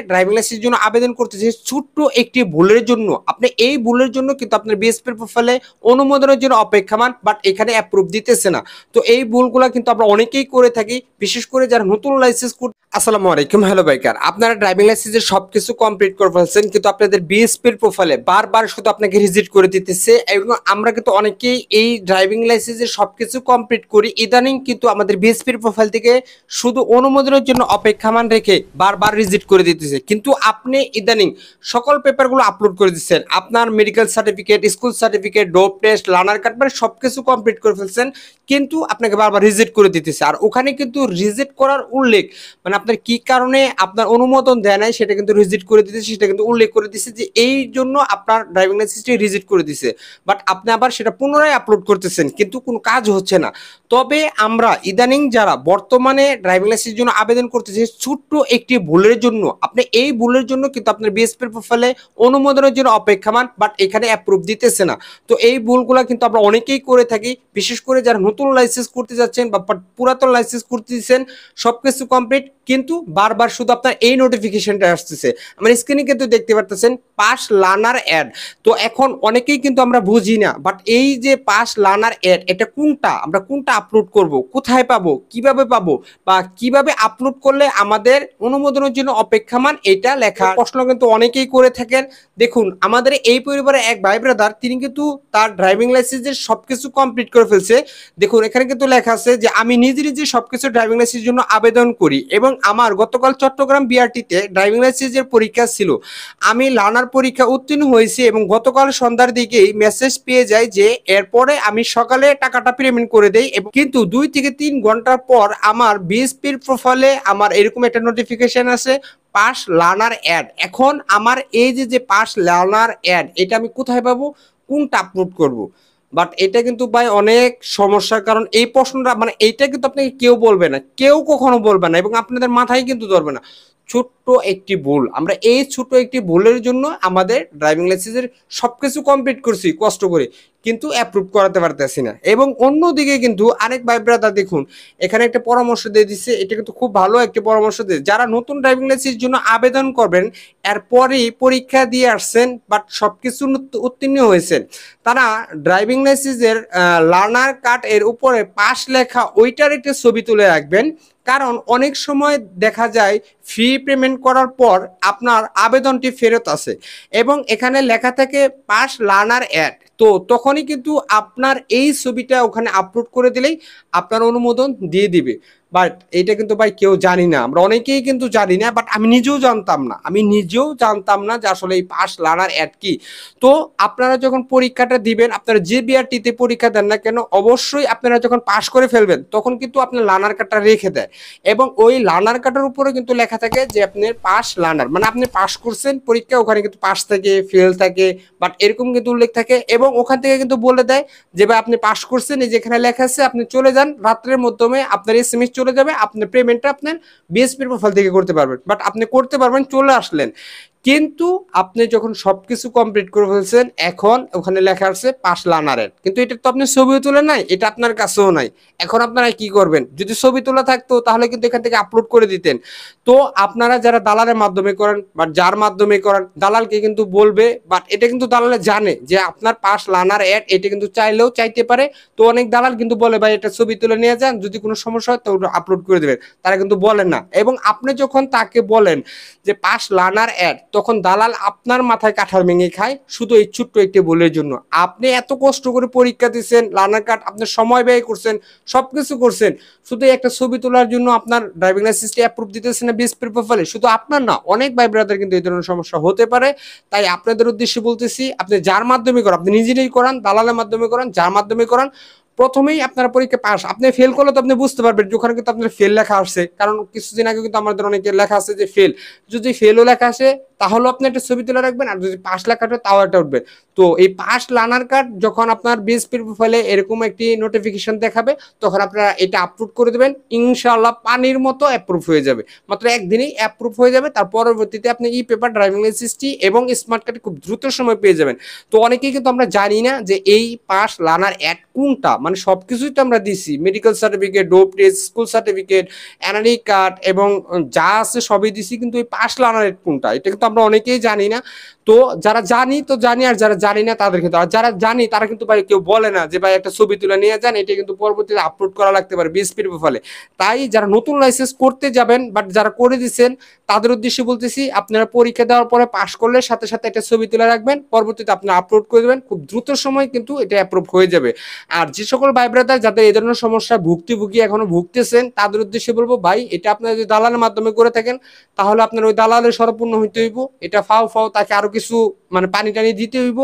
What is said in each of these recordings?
Driving লাইসেন্সের জন্য আবেদন করতেছে ছোট্ট একটি ভুলের জন্য আপনি এই ভুলের জন্য কিন্তু আপনার বিএসপি প্রোফাইলে অনুমোদনের জন্য অপেক্ষমান, বাট এখানে অ্যাপ্রুভ দিতেছে না। তো এই ভুলগুলো কিন্তু আমরা অনেকেই করে থাকি, বিশেষ করে যারা নতুন লাইসেন্স করতে। আসসালামু আলাইকুম, হ্যালো বাইকার। আপনারা ড্রাইভিং লাইসেন্সের সবকিছু কমপ্লিট করে ফেলছেন, কিন্তু আপনাদের বিএসপির প্রোফাইলে বারবার শুধু আপনাকে রিজেক্ট করে দিতেছে। এবং আমরা কিন্তু অনেকেই এই ড্রাইভিং লাইসেন্সের সবকিছু কমপ্লিট করি, ইদানিং কিন্তু আমাদের বিএসপির প্রোফাইল থেকে শুধু অনুমোদনের জন্য অপেক্ষমান রেখে বারবার রিজেক্ট করে দিতেছে। কিন্তু আপনি ইদানিং সকল পেপারগুলো আপলোড করে দিচ্ছেন, আপনার medical certificate, school certificate, dope test, learner card, মানে সবকিছু কমপ্লিট করে ফেলছেন, কিন্তু আপনাকে বারবার রিজেক্ট করে দিতেছে। আর ওখানে কিন্তু রিজেক্ট করার উল্লেখ, মানে আপনার কি কারণে আপনার অনুমোদন দেয় নাই সেটা কিন্তু রিজেক্ট করে দিতেছে, সেটা কিন্তু উল্লেখ করে দিচ্ছে যে এই জন্য আপনার ড্রাইভিং লাইসেন্সটি রিজেক্ট করে দিছে। বাট আপনি আবার সেটা পুনরায় আপলোড করতেছেন, কিন্তু কোনো কাজ হচ্ছে না। তবে আমরা ইদানিং যারা বর্তমানে ড্রাইভিং লাইসেন্সের জন্য আবেদন করতেছি ছোট্ট একটি ভুলের জন্য, আপনি এই ভুলের জন্য কিন্তু আপনার বিএসপি প্রোফাইলে অনুমোদনের জন্য অপেক্ষমান, বাট এখানে অ্যাপ্রুভ দিতেছে না। তো এই ভুলগুলো কিন্তু আমরা অনেকেই করে থাকি, বিশেষ করে যারা নতুন লাইসেন্স করতে যাচ্ছেন বা পুরাতন লাইসেন্স করতেছেন, সবকিছু কমপ্লিট, কিন্তু বারবার শুধু আপনার এই নোটিফিকেশনটা আসতেছে। আমার স্ক্রিনে কিন্তু দেখতে পারতেছেন পাস লার্নার অ্যাড। তো এখন অনেকেই কিন্তু আমরা বুঝি না, বাট এই যে পাস লার্নার অ্যাড, এটা কোনটা, আমরা কোনটা আপলোড করব, কোথায় পাবো, কিভাবে পাবো, বা কিভাবে আপলোড করলে আমাদের অনুমোদনের জন্য অপেক্ষমান, এটা লেখা প্রশ্ন কিন্তু অনেকেই করে থাকেন। দেখুন, আমাদের এই পরিবারের এক ভাই ব্রাদার, তিনি কিন্তু তার ড্রাইভিং লাইসেন্সের সবকিছু কমপ্লিট করে ফেলছে। দেখুন, এখানে কিন্তু লেখা আছে যে আমি নিজে নিজে সবকিছু ড্রাইভিং লাইসেন্সের জন্য আবেদন করি, এবং আমার গতকাল চট্টগ্রাম বিআরটিতে ড্রাইভিং লাইসেন্সের পরীক্ষা ছিল। আমি লার্নার পরীক্ষা উত্তীর্ণ হয়েছি এবং গতকাল সন্ধ্যার দিকেই মেসেজ পেয়ে যাই যে এরপরে আমি সকালে টাকাটা পেমেন্ট করে দেই, কিন্তু 2 থেকে 3 ঘন্টার পর আমার বিএসপির প্রোফাইলে আমার এরকম একটা নোটিফিকেশন আছে, পাস লার্নার অ্যাড। এখন আমার এই যে পাস লার্নার অ্যাড, এটা আমি কোথায় পাবো, কোনটা আপলোড করব? বাট এটা কিন্তু ভাই অনেক সমস্যার, কারণ এই প্রশ্নটা, মানে এইটা কিন্তু আপনাকে কেউ বলবে না, কেউ কখনো বলবে না, এবং আপনাদের মাথায় কিন্তু ধরবে না। ছোট্ট একটি ভুল, আমরা এই ছোট একটি ভুলের জন্য আমাদের ড্রাইভিং লাইসেন্সের সবকিছু কমপ্লিট করছি কষ্ট করে, কিন্তু অ্যাপ্রুভ করাতে পারতেছি না। এবং অন্যদিকে কিন্তু আরেক ভাই ব্রাদার দেখুন, এখানে একটা পরামর্শ দিয়ে দিচ্ছে, এটা কিন্তু খুব ভালো একটি পরামর্শ দিয়ে, যারা নতুন ড্রাইভিং লাইসেন্সের জন্য আবেদন করবেন, এরপরেই পরীক্ষা দিয়ে আসছেন বাট সবকিছু উত্তীর্ণ হয়েছেন, তারা ড্রাইভিং লাইসেন্সের লার্নার কার্ড এর উপরে পাস লেখা ওইটার একটা ছবি তুলে রাখবেন। কারণ অনেক সময় দেখা যায় ফি পেমেন্ট করার পর আপনার আবেদনটি ফেরত আসে এবং এখানে লেখা থাকে পাস লার্নার অ্যাড, তো তখনই কিন্তু আপনার এই ছবিটা ওখানে আপলোড করে দিলেই আপনার অনুমোদন দিয়ে দিবে। বাট এটা কিন্তু ভাই কেউ জানি না, আমরা অনেকেই কিন্তু জানি না, বাট আমি নিজেও জানতাম না যে আসলে এই পাস লার্নার অ্যাড কি। তো আপনারা যখন পরীক্ষাটা দিবেন, আপনারা যে বিআরটিতে পরীক্ষা দেন না কেন, অবশ্যই আপনারা যখন পাস করে ফেলবেন তখন কিন্তু আপনার লার্নার কার্ডটা রেখে দেয়, এবং ওই লার্নার কার্ডের উপরে কিন্তু লেখা থাকে যে আপনার পাস লার্নার, মানে আপনি পাস করছেন পরীক্ষা, ওখানে কিন্তু পাস থাকে, ফেল থাকে, বাট এরকম কিন্তু উল্লেখ থাকে, এবং ওখান থেকে কিন্তু বলে দেয় যে ভাই আপনি পাস করছেন, এই যেখানে লেখা আছে আপনি চলে যান, রাত্রের মাধ্যমে আপনার এসএমএস চলে যাবে, আপনার পেমেন্টটা আপনার বিএসপির প্রোফাইল থেকে করতে পারবেন। বাট আপনি করতে পারবেন, চলে আসলেন, কিন্তু আপনি যখন সবকিছু কমপ্লিট করে ফেলছেন, এখন ওখানে লেখা আছে পাস লার্নারের, কিন্তু এটা তো আপনি ছবিও তুলে নাই, এটা আপনার কাছেও নাই। এখন আপনারা কি করবেন? যদি ছবি তোলা থাকতো তাহলে কিন্তু এখান থেকে আপলোড করে দিতেন। তো আপনারা যারা দালালের মাধ্যমে করেন বা যার মাধ্যমে করেন, দালালকে কিন্তু বলবে, বাট এটা কিন্তু দালালে জানে যে আপনার পাস লার্নার অ্যাড, এটা কিন্তু চাইলেও চাইতে পারে। তো অনেক দালাল কিন্তু বলে ভাই এটা ছবি তুলে নিয়ে যান, যদি কোনো সমস্যা হয় তো আপলোড করে দেবেন, তারা কিন্তু বলেন না। এবং আপনি যখন তাকে বলেন যে পাস লার্নার অ্যাড, তখন দালাল আপনার মাথায় কাঁঠাল ভেঙে খায়, শুধু এই ছোট্ট একটি ভুলের জন্য। আপনি এত কষ্ট করে পরীক্ষা দিচ্ছেন, লার্নার কার্ড আপনার সময় ব্যয় করছেন, সবকিছু করছেন, শুধু একটা ছবি তোলার জন্য আপনার ড্রাইভিং লাইসেন্সটি অ্যাপ্রুভ দিতেছে না বিএসপি প্রোফাইলে। শুধু আপনার না, অনেক ভাই ব্রাদার কিন্তু এই ধরনের সমস্যা হতে পারে। তাই আপনাদের উদ্দেশ্যে বলতেছি, আপনি যার মাধ্যমে করেন, আপনি নিজেরাই করান, দালালের মাধ্যমে করান, যার মাধ্যমে করান, প্রথমেই আপনারা পরীক্ষা পাস, আপনি ফেল করলে তো আপনি বুঝতে পারবেন যে ওখানে কিন্তু আপনার ফেল লেখা আসছে, কারণ কিছুদিন আগে কিন্তু আমাদের অনেকের লেখা আছে যে ফেল, যদি ফেলও লেখা আসে তাহলে আপনি একটা ছবি তুলে রাখবেন, আর যদি পাশ লেখা থাকে তাও একটা উঠবে। তো এই পাশ লার্নার কার্ড যখন আপনার বিএসপি প্রোফাইলে এরকম একটি নোটিফিকেশন দেখাবে, তখন আপনারা এটা আপলোড করে দেবেন, ইনশাআল্লাহ পানির মতো অ্যাপ্রুভ হয়ে যাবে, মাত্র একদিনেই অ্যাপ্রুভ হয়ে যাবে। তার পরবর্তীতে আপনি ই পেপার, ড্রাইভিং লাইসেন্সটি এবং স্মার্ট কার্ড খুব দ্রুত সময় পেয়ে যাবেন। তো অনেকেই কিন্তু আমরা জানি না যে এই পাশ লার্নার অ্যাড কোনটা, মানে সবকিছুই তো আমরা দিছি, medical certificate, dope test, school certificate, NRE card এবং যা আছে সবই দিছি, কিন্তু এই পাশ লার্নার অ্যাড কোনটা এটা কিন্তু আমরা অনেকেই জানি না। তো যারা জানি তো জানি, আর যারা জানি না তাদের ক্ষেত্রে, আর যারা জানি তারা কিন্তু ভাই কেউ বলে না যে ভাই একটা ছবি তুলে নিয়ে যান, এটা কিন্তু পরবর্তীতে আপলোড করা লাগতে পারে বিএসপির প্রোফাইলে। তাই যারা নতুন লাইসেন্স করতে যাবেন বাট যারা করে দিচ্ছেন তাদের উদ্দেশ্যে বলতেছি, আপনারা পরীক্ষা দেওয়ার পরে পাশ করলে সাথে সাথে একটা ছবি তুলে রাখবেন, পরবর্তীতে আপনারা আপলোড করে দেবেন, খুব দ্রুত সময় কিন্তু এটা অ্যাপ্রুভ হয়ে যাবে। আর যে সকল ভাই ব্রাদার যাদের এই ধরনের সমস্যা ভুক্তভোগী এখনো ভুগতেছেন, তাদের উদ্দেশ্যে বলবো ভাই এটা আপনারা যদি দালালের মাধ্যমে করে থাকেন, তাহলে আপনার ওই দালালের সরপূর্ণ হইতে হইব, এটা ফাও ফাও তাকে আরো কিছু মানে পানি টানি দিতে হইব।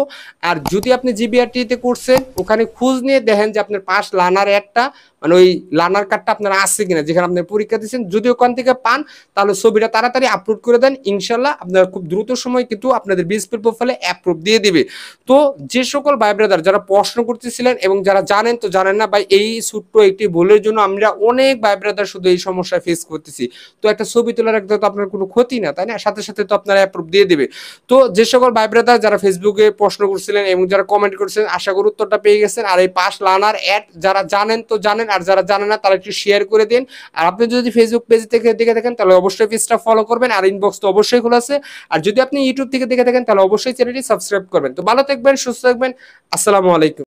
আর যদি আপনি জিবিআরটিতে করছেন, ওখানে খোঁজ নিয়ে দেখেন যে আপনার পাশ লার্নার একটা মানে ওই লার্নার কার্ডটা আপনার আসছে কিনা, যেখানে আপনি পরীক্ষা দিচ্ছেন, যদি ওখান থেকে পান তাহলে ছবিটা তাড়াতাড়ি আপলোড করে দেন, ইনশাল্লাহ আপনারা খুব দ্রুত সময় কিন্তু আপনাদের বিএসপি প্রোফাইলে অ্যাপ্রুভ দিয়ে দিবে। তো যে সকল ভাই ব্রাদার যারা প্রশ্ন করতেছিলেন এবং যারা জানেন তো জানেন না ভাই, এই ছোট্ট একটি ভুলের জন্য আমরা অনেক ভাই ব্রাদার শুধু এই সমস্যা ফেস করতেছি। তো একটা ছবি তোলা রাখতে তো আপনার কোনো ক্ষতি না, তাই না? সাথে সাথে তো আপনারা অ্যাপ্রুভ দিয়ে দিবে। তো যে সকল ভাই ব্রাদার যারা ফেসবুকে প্রশ্ন করছিলেন এবং যারা কমেন্ট করছেন, আশা করি উত্তরটা পেয়ে গেছেন। আর এই পাশ লার্নার অ্যাড যারা জানেন তো জানেন, আর যারা জানেন না তারা একটু শেয়ার করে দিন। আর আপনি যদি ফেসবুক পেজ থেকে দেখে থাকেন তাহলে অবশ্যই পেজটা ফলো করবেন, আর ইনবক্স তো অবশ্যই খোলা আছে। আর যদি আপনি ইউটিউব থেকে দেখে থাকেন তাহলে অবশ্যই চ্যানেলটি সাবস্ক্রাইব করবেন। তো ভালো থাকবেন, সুস্থ থাকবেন, আসসালামু আলাইকুম।